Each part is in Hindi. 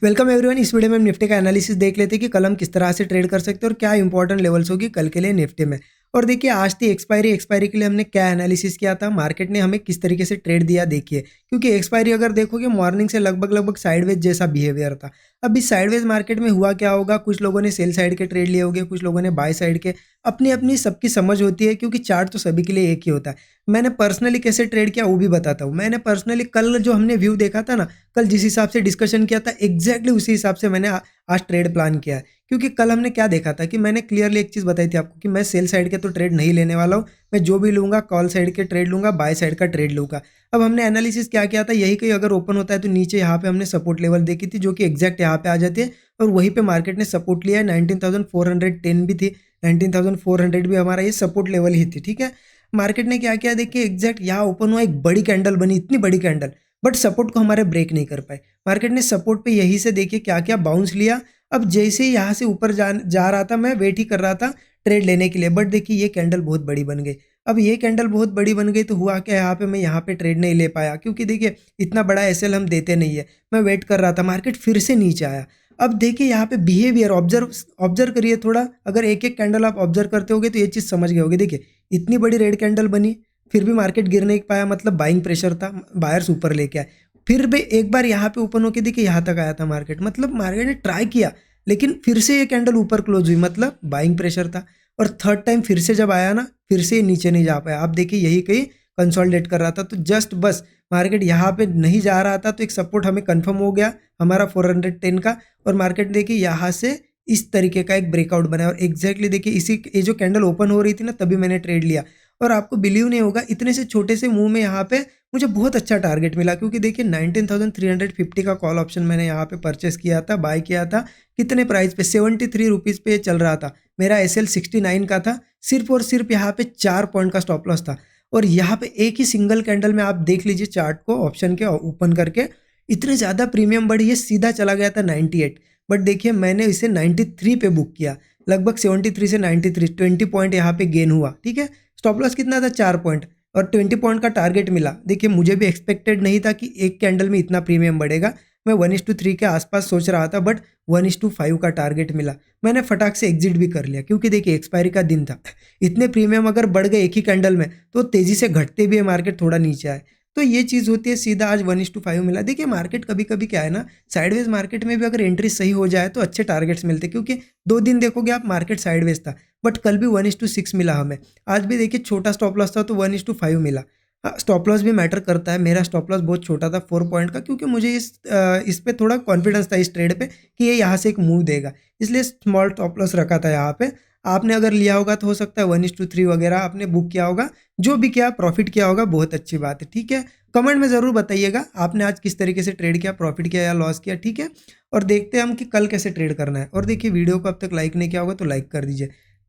Welcome everyone. इस वीडियो में हम निफ्टी का एनालिसिस देख लेते हैं कि कल हम किस तरह से ट्रेड कर सकते हैं और क्या इंपॉर्टेंट लेवल्स होगी कल के लिए निफ्टी में। और देखिए आज थी एक्सपायरी के लिए हमने क्या एनालिसिस किया था, मार्केट ने हमें किस तरीके से ट्रेड दिया देखिए। क्योंकि एक्सपायरी अगर देखोगे मॉर्निंग से लगभग साइडवेज जैसा बिहेवियर था। अब इस साइडवेज मार्केट में हुआ क्या होगा, कुछ लोगों ने सेल साइड के ट्रेड लिए होंगे, कुछ लोगों ने बाय साइड के। अपनी अपनी सबकी समझ होती है क्योंकि चार्ट तो सभी के लिए एक ही होता है। मैंने पर्सनली कैसे ट्रेड किया वो भी बताता हूँ। मैंने पर्सनली कल जो हमने व्यू देखा था ना, कल जिस हिसाब से डिस्कशन किया था एग्जैक्टली उसी हिसाब से मैंने आज ट्रेड प्लान किया है। क्योंकि कल हमने क्या देखा था कि मैंने क्लियरली एक चीज़ बताई थी आपको कि मैं सेल साइड के तो ट्रेड नहीं लेने वाला हूँ। मैं जो भी लूँगा कॉल साइड के ट्रेड लूँगा, बाय साइड का ट्रेड लूँगा। अब हमने एनालिसिस क्या किया था, यही कहीं अगर ओपन होता है तो नीचे यहाँ पे हमने सपोर्ट लेवल देखी थी जो कि एग्जैक्ट यहाँ पे आ जाती है। और वहीं पे मार्केट ने सपोर्ट लिया है। 19,410 भी थी, 19,400 भी हमारा ये सपोर्ट लेवल ही थी। ठीक है, मार्केट ने क्या किया देखिए, एग्जैक्ट यहाँ ओपन हुआ, एक बड़ी कैंडल बनी, इतनी बड़ी कैंडल, बट सपोर्ट को हमारे ब्रेक नहीं कर पाए। मार्केट ने सपोर्ट पे यही से देखिए क्या क्या बाउंस लिया। अब जैसे ही यहाँ से ऊपर जा रहा था, मैं वेट ही कर रहा था ट्रेड लेने के लिए, बट देखिए ये कैंडल बहुत बड़ी बन गई। अब ये कैंडल बहुत बड़ी बन गई तो हुआ क्या, यहाँ पे मैं यहाँ पे ट्रेड नहीं ले पाया क्योंकि देखिए इतना बड़ा एसएल हम देते नहीं है। मैं वेट कर रहा था, मार्केट फिर से नीचे आया। अब देखिए यहाँ पे बिहेवियर ऑब्जर्व ऑब्जर्व करिए थोड़ा। अगर एक एक कैंडल आप ऑब्जर्व करते होगे तो ये चीज़ समझ गए होगे। देखिए इतनी बड़ी रेड कैंडल बनी, फिर भी मार्केट गिर नहीं पाया, मतलब बाइंग प्रेशर था, बायर्स ऊपर लेके आए। फिर भी एक बार यहाँ पे ओपन होके देखिए यहाँ तक आया था मार्केट, मतलब मार्केट ने ट्राई किया लेकिन फिर से ये कैंडल ऊपर क्लोज हुई, मतलब बाइंग प्रेशर था। और थर्ड टाइम फिर से जब आया ना, फिर से नीचे नहीं जा पाया। आप देखिए यही कहीं कंसोलिडेट कर रहा था, तो जस्ट बस मार्केट यहाँ पे नहीं जा रहा था तो एक सपोर्ट हमें कंफर्म हो गया हमारा 410 का। और मार्केट देखिए यहाँ से इस तरीके का एक ब्रेकआउट बना और एग्जैक्टली देखिए इसी ये जो कैंडल ओपन हो रही थी ना, तभी मैंने ट्रेड लिया। और आपको बिलीव नहीं होगा, इतने से छोटे से मूव में यहाँ पे मुझे बहुत अच्छा टारगेट मिला। क्योंकि देखिए 19,350 का कॉल ऑप्शन मैंने यहाँ पे परचेस किया था, बाय किया था। कितने प्राइस पे, 73 रुपीज़ पे चल रहा था। मेरा एसएल 69 का था। सिर्फ और सिर्फ यहाँ पे 4 पॉइंट का स्टॉप लॉस था। और यहाँ पे एक ही सिंगल कैंडल में आप देख लीजिए चार्ट को ऑप्शन के ओपन करके, इतने ज़्यादा प्रीमियम बढ़ी, ये सीधा चला गया था 98। बट देखिए मैंने इसे 93 पे बुक किया। लगभग 73 से 93 20 पॉइंट यहाँ पे गेन हुआ। ठीक है, स्टॉप लॉस कितना था, 4 पॉइंट, और 20 पॉइंट का टारगेट मिला। देखिए मुझे भी एक्सपेक्टेड नहीं था कि एक कैंडल में इतना प्रीमियम बढ़ेगा। मैं 1:3 के आसपास सोच रहा था, बट 1:5 का टारगेट मिला। मैंने फटाक से एग्जिट भी कर लिया क्योंकि देखिए एक्सपायरी का दिन था। इतने प्रीमियम अगर बढ़ गए एक ही कैंडल में तो तेज़ी से घटते भी है मार्केट, थोड़ा नीचे आए तो ये चीज़ होती है। सीधा आज 1:5 मिला। देखिए मार्केट कभी कभी क्या है ना, साइडवेज मार्केट में भी अगर एंट्री सही हो जाए तो अच्छे टारगेट्स मिलते हैं। क्योंकि 2 दिन देखोगे आप मार्केट साइडवेज था, बट कल भी 1:6 मिला हमें। आज भी देखिए छोटा स्टॉप लॉस था तो 1:5 मिला। हाँ, स्टॉप लॉस भी मैटर करता है। मेरा स्टॉप लॉस बहुत छोटा था, 4 पॉइंट का, क्योंकि मुझे इस पे थोड़ा कॉन्फिडेंस था इस ट्रेड पे कि ये यहाँ से एक मूव देगा, इसलिए स्मॉल स्टॉप लॉस रखा था यहाँ पे। आपने अगर लिया होगा तो हो सकता है 1:3 वगैरह आपने बुक किया होगा। जो भी किया प्रॉफिट किया होगा, बहुत अच्छी बात है। ठीक है, कमेंट में ज़रूर बताइएगा आपने आज किस तरीके से ट्रेड किया, प्रॉफिट किया या लॉस किया। ठीक है, और देखते हैं हम कि कल कैसे ट्रेड करना है। और देखिए वीडियो को अब तक लाइक नहीं किया होगा तो लाइक कर दीजिए।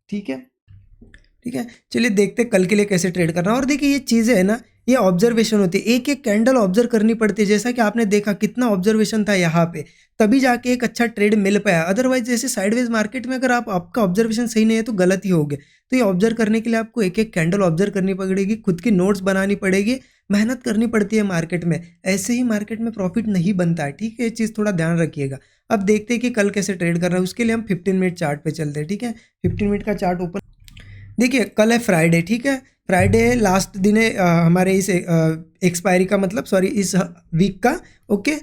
ठीक है, ठीक है, चलिए देखते हैं कल के लिए कैसे ट्रेड करना। और देखिए ये चीज़ें है ना, ये ऑब्जर्वेशन होती है, एक एक कैंडल ऑब्जर्व करनी पड़ती है। जैसा कि आपने देखा कितना ऑब्जर्वेशन था यहाँ पे, तभी जाके एक अच्छा ट्रेड मिल पाया। अदरवाइज जैसे साइडवेज मार्केट में अगर आपका ऑब्जर्वेशन सही नहीं है तो गलत ही होगे। तो ये ऑब्जर्व करने के लिए आपको एक एक कैंडल ऑब्जर्व करनी पड़ेगी, खुद की नोट्स बनानी पड़ेगी, मेहनत करनी पड़ती है मार्केट में। ऐसे ही मार्केट में प्रॉफिट नहीं बनता है। ठीक है, ये चीज़ थोड़ा ध्यान रखिएगा। अब देखते हैं कि कल कैसे ट्रेड कर रहा है, उसके लिए हम 15 मिनट चार्ट पे चलते हैं। ठीक है, 15 मिनट का चार्ट ओपन। देखिए कल है फ्राइडे। ठीक है, फ्राइडे लास्ट दिन है हमारे इस एक्सपायरी का, मतलब सॉरी इस वीक का। ओके,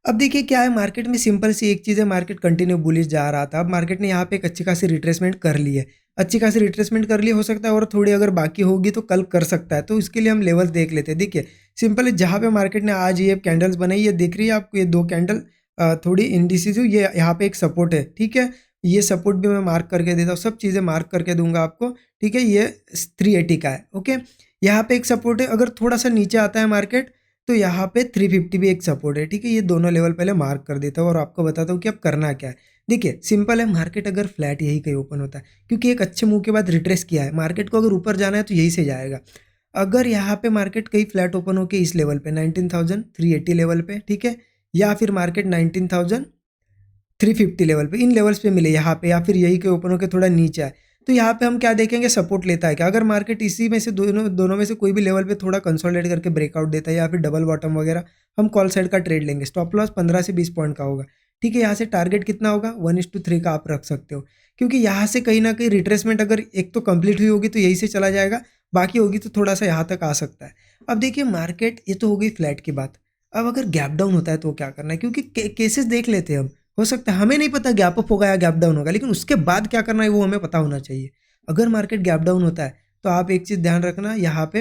अब देखिए क्या है, मार्केट में सिंपल सी एक चीज़ है, मार्केट कंटिन्यू बुलिश जा रहा था। अब मार्केट ने यहाँ पे एक अच्छी खासी रिट्रेसमेंट कर ली है, अच्छी खासी रिट्रेसमेंट कर ली। हो सकता है और थोड़ी अगर बाकी होगी तो कल कर सकता है, तो इसके लिए हम लेवल्स देख लेते हैं। देखिए सिंपल है, जहाँ पे मार्केट ने आज ये कैंडल्स बनाई, ये देख रही है आपको, ये 2 कैंडल थोड़ी इंडिसिसिव, ये यहाँ पे एक सपोर्ट है। ठीक है, ये सपोर्ट भी मैं मार्क करके देता हूँ, सब चीज़ें मार्क करके दूंगा आपको। ठीक है, ये 380 का है। ओके, यहाँ पे एक सपोर्ट है, अगर थोड़ा सा नीचे आता है मार्केट तो यहाँ पे 350 भी एक सपोर्ट है। ठीक है, ये दोनों लेवल पहले मार्क कर देता हूँ और आपको बताता हूँ कि अब करना क्या है। देखिए सिंपल है, मार्केट अगर फ्लैट यही कहीं ओपन होता है, क्योंकि एक अच्छे मूव के बाद रिट्रेस किया है, मार्केट को अगर ऊपर जाना है तो यही से जाएगा। अगर यहाँ पे मार्केट कहीं फ्लैट ओपन होके इस लेवल पे 19,380 लेवल पे, ठीक है, या फिर मार्केट 19,350 लेवल पे, इन लेवल्स पे मिले यहाँ पे, या फिर यही के ओपन होकर थोड़ा नीचे आए, तो यहाँ पे हम क्या देखेंगे, सपोर्ट लेता है क्या। अगर मार्केट इसी में से दोनों दोनों में से कोई भी लेवल पे थोड़ा कंसोलिडेट करके ब्रेकआउट देता है या फिर डबल बॉटम वगैरह, हम कॉल साइड का ट्रेड लेंगे। स्टॉप लॉस 15 से 20 पॉइंट का होगा। ठीक है। यहाँ से टारगेट कितना होगा 1:3 का आप रख सकते हो, क्योंकि यहाँ से कहीं ना कहीं रिट्रेसमेंट अगर एक तो कंप्लीट हुई होगी तो यही से चला जाएगा, बाकी होगी तो थोड़ा सा यहाँ तक आ सकता है। अब देखिए मार्केट, ये तो हो गई फ्लैट की बात। अब अगर गैप डाउन होता है तो क्या करना है, क्योंकि केसेस देख लेते हैं हम। हो सकता है हमें नहीं पता गैप अप होगा या गैप डाउन होगा, लेकिन उसके बाद क्या करना है वो हमें पता होना चाहिए। अगर मार्केट गैप डाउन होता है तो आप एक चीज़ ध्यान रखना, यहाँ पे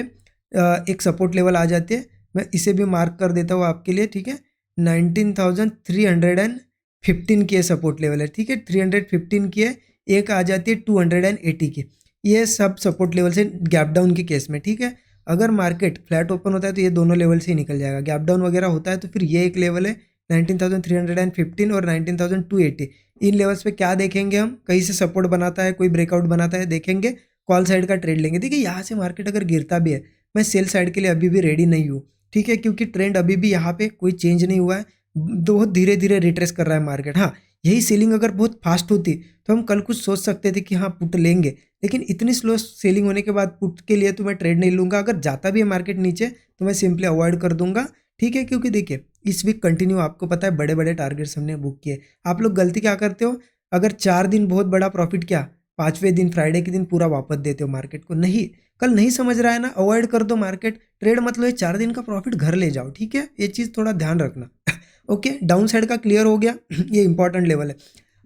एक सपोर्ट लेवल आ जाती है। मैं इसे भी मार्क कर देता हूँ आपके लिए, ठीक है। 19,315 की सपोर्ट लेवल है, ठीक है। 315 की है, एक आ जाती है 280 की। ये सब सपोर्ट लेवल से गैप डाउन के केस में, ठीक है। अगर मार्केट फ्लैट ओपन होता है तो ये दोनों लेवल से ही निकल जाएगा। गैप डाउन वगैरह होता है तो फिर ये एक लेवल है 19,315 और 19,280। इन लेवल्स पे क्या देखेंगे हम, कहीं से सपोर्ट बनाता है, कोई ब्रेकआउट बनाता है, देखेंगे, कॉल साइड का ट्रेड लेंगे। देखिए यहाँ से मार्केट अगर गिरता भी है, मैं सेल साइड के लिए अभी भी रेडी नहीं हूँ, ठीक है, क्योंकि ट्रेंड अभी भी यहाँ पे कोई चेंज नहीं हुआ है, बहुत धीरे धीरे रिट्रेस कर रहा है मार्केट। हाँ, यही सेलिंग अगर बहुत फास्ट होती तो हम कल कुछ सोच सकते थे कि हाँ पुट लेंगे, लेकिन इतनी स्लो सेलिंग होने के बाद पुट के लिए तो मैं ट्रेड नहीं लूँगा। अगर जाता भी है मार्केट नीचे तो मैं सिंपली अवॉइड कर दूंगा, ठीक है। क्योंकि देखिए इस वीक कंटिन्यू आपको पता है बड़े बड़े टारगेट्स हमने बुक किए। आप लोग गलती क्या करते हो, अगर 4 दिन बहुत बड़ा प्रॉफिट किया, 5वें दिन फ्राइडे के दिन पूरा वापस देते हो मार्केट को। नहीं, कल नहीं समझ रहा है ना, अवॉइड कर दो मार्केट। ट्रेड मतलब ये 4 दिन का प्रॉफिट घर ले जाओ, ठीक है। ये चीज़ थोड़ा ध्यान रखना। ओके, डाउन साइड का क्लियर हो गया। ये इंपॉर्टेंट लेवल है।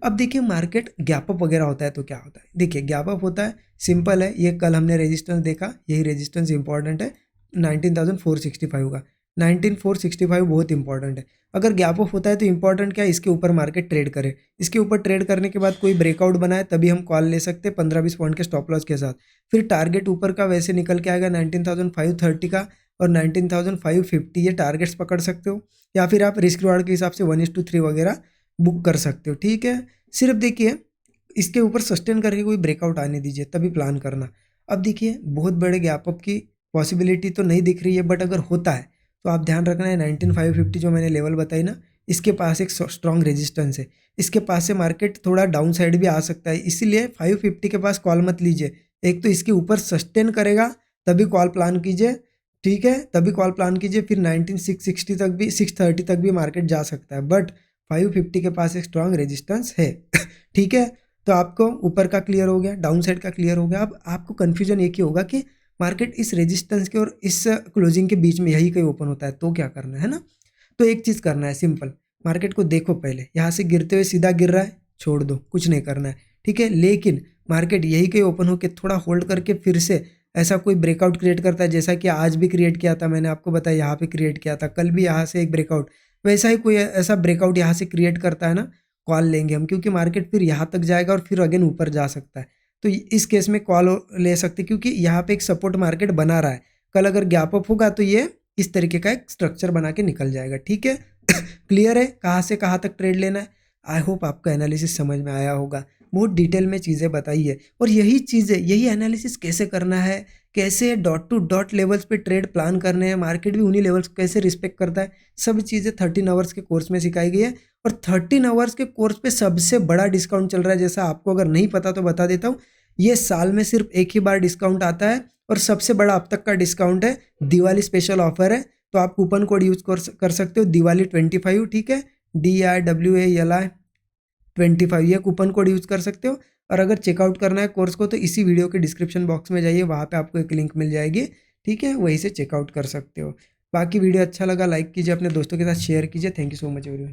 अब देखिए मार्केट गैप अप वगैरह होता है तो क्या होता है, देखिए गैप अप होता है, सिंपल है। ये कल हमने रेजिस्टेंस देखा, यही रेजिस्टेंस इंपॉर्टेंट है 19,465 का। 19,465 बहुत इंपॉर्टेंट है। अगर गैप अप होता है तो इंपॉर्टेंट क्या है, इसके ऊपर मार्केट ट्रेड करे। इसके ऊपर ट्रेड करने के बाद कोई ब्रेकआउट बनाए तभी हम कॉल ले सकते हैं 15-20 पॉइंट के स्टॉप लॉस के साथ। फिर टारगेट ऊपर का वैसे निकल के आएगा 19,530 का और 19,550, ये टारगेट्स पकड़ सकते हो। या फिर आप रिस्क रिवार्ड के हिसाब से 1:3 वगैरह बुक कर सकते हो, ठीक है। सिर्फ देखिए इसके ऊपर सस्टेन करके कोई ब्रेकआउट आने दीजिए तभी प्लान करना। अब देखिए बहुत बड़े गैप अप की पॉसिबिलिटी तो नहीं दिख रही है, बट अगर होता है तो आप ध्यान रखना है 19,550 जो मैंने लेवल बताई ना, इसके पास एक स्ट्रॉन्ग रेजिस्टेंस है। इसके पास से मार्केट थोड़ा डाउन साइड भी आ सकता है, इसीलिए 550 के पास कॉल मत लीजिए। एक तो इसके ऊपर सस्टेन करेगा तभी कॉल प्लान कीजिए, ठीक है, तभी कॉल प्लान कीजिए। फिर 19,660 तक भी, 630 तक भी मार्केट जा सकता है, बट 550 के पास एक स्ट्रॉन्ग रेजिस्टेंस है। ठीक है, तो आपको ऊपर का क्लियर हो गया, डाउन साइड का क्लियर हो गया। अब आपको कन्फ्यूजन एक ही होगा कि मार्केट इस रेजिस्टेंस के और इस क्लोजिंग के बीच में यही कहीं ओपन होता है तो क्या करना है ना। तो एक चीज़ करना है सिंपल, मार्केट को देखो पहले, यहाँ से गिरते हुए सीधा गिर रहा है, छोड़ दो, कुछ नहीं करना है, ठीक है। लेकिन मार्केट यही कहीं ओपन होकर थोड़ा होल्ड करके फिर से ऐसा कोई ब्रेकआउट क्रिएट करता है, जैसा कि आज भी क्रिएट किया था, मैंने आपको बताया यहाँ पे क्रिएट किया था, कल भी यहाँ से एक ब्रेकआउट, वैसा ही कोई ऐसा ब्रेकआउट यहाँ से क्रिएट करता है ना, कॉल लेंगे हम, क्योंकि मार्केट फिर यहाँ तक जाएगा और फिर अगेन ऊपर जा सकता है। तो इस केस में कॉल ले सकते, क्योंकि यहाँ पे एक सपोर्ट मार्केट बना रहा है। कल अगर गैप अप होगा तो ये इस तरीके का एक स्ट्रक्चर बना के निकल जाएगा, ठीक है। क्लियर है कहाँ से कहाँ तक ट्रेड लेना है। आई होप आपका एनालिसिस समझ में आया होगा, बहुत डिटेल में चीज़ें बताई है। और यही चीज़ें, यही एनालिसिस कैसे करना है, कैसे डॉट टू डॉट लेवल्स पे ट्रेड प्लान करने हैं, मार्केट भी उन्हीं लेवल्स को कैसे रिस्पेक्ट करता है, सब चीज़ें 13 आवर्स के कोर्स में सिखाई गई है। और 13 आवर्स के कोर्स पे सबसे बड़ा डिस्काउंट चल रहा है, जैसा आपको अगर नहीं पता तो बता देता हूँ। ये साल में सिर्फ एक ही बार डिस्काउंट आता है और सबसे बड़ा अब तक का डिस्काउंट है, दिवाली स्पेशल ऑफर है। तो आप कूपन कोड यूज कर सकते हो दिवाली 25, ठीक है, DIWALI 25, ये कूपन कोड यूज कर सकते हो। और अगर चेकआउट करना है कोर्स को तो इसी वीडियो के डिस्क्रिप्शन बॉक्स में जाइए, वहाँ पे आपको एक लिंक मिल जाएगी, ठीक है, वहीं से चेकआउट कर सकते हो। बाकी वीडियो अच्छा लगा लाइक कीजिए, अपने दोस्तों के साथ शेयर कीजिए। Thank you so much everyone.